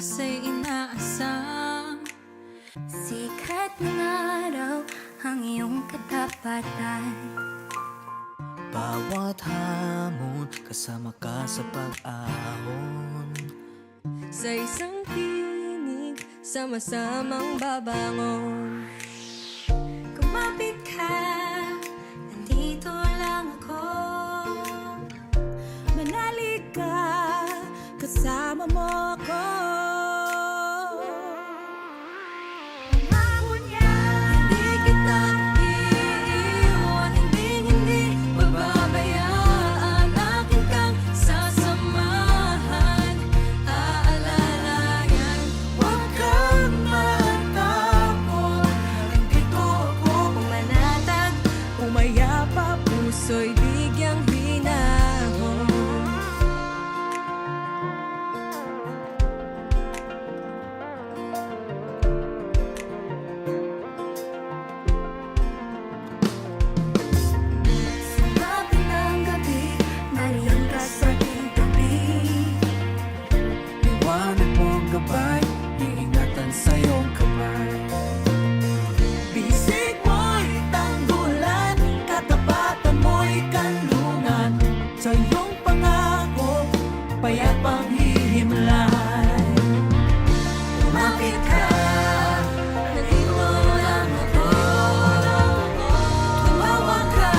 pag-asa'y inaasam. Sikat ng araw ang iyong katapatan. Bawat hamon, kasama ka sa pag-ahon. Sa isang tinig, sama-samang babangon. Kumapit ka, nandito lang ako. Manali ka, kasama mo ako. Umabot niya, Hindi kita iiwan, hindi pababayaan. Akin kang sasamahan, aalalayan. Huwag kang matakot, nandito ako. manatag, Umayapa, puso'y bigyang hinahon. sa lapit ng gabi, nariyan ka sa aking tabi. Liwanag mong gabay, iingatan sa iyong kamay. Bisig mo'y tanggulan, katapatan mo'y kanlungan. Sa iyong pangako, payapang hihimlay. Kumapit ka, nandito lang ako. Tumawag ka,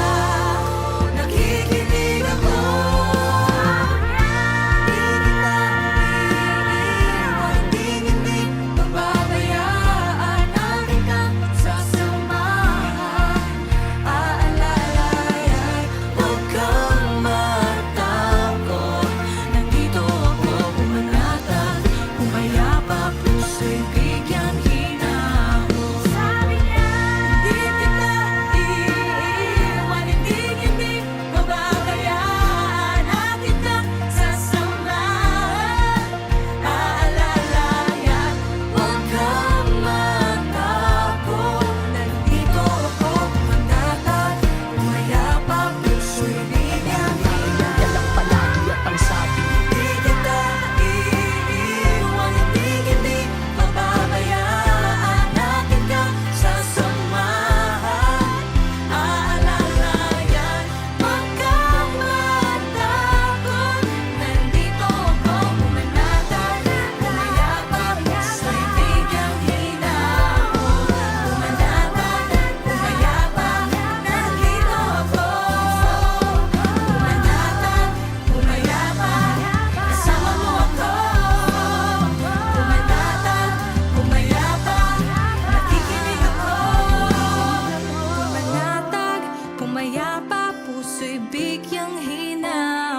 nakikinig ako. Di kita iiwan, hindi pababayaan. Akin kang sasamahan, aalalayan. Huwag kang matakot, nandito ako pumanatag. Pumayapa, puso'y bigyang hinahon. Sabi niya, Hindi kita iiwan, hindi pababayaan. Akin kang sasamahan, aalalayan. Huwag kang matakot, nandito ako pumanatag. Pumayapa, puso'y bigyang hinahon. Yan lang palagi at ang sabi. Hindi kita iiwan, hindi pababayaan. Akin kang sasamahan, aalalayan. Huwag kang matakot, nandito ako pumanatag. Pumayapa, puso'y bigyang hinahon. Pumanatag, pumayapa, nandito ako. Pumanatag, pumayapa, kasama mo ako. Pumanatag, pumayapa, nakikinig ako. Pumanatag, pumayapa, puso'y bigyang hinahon.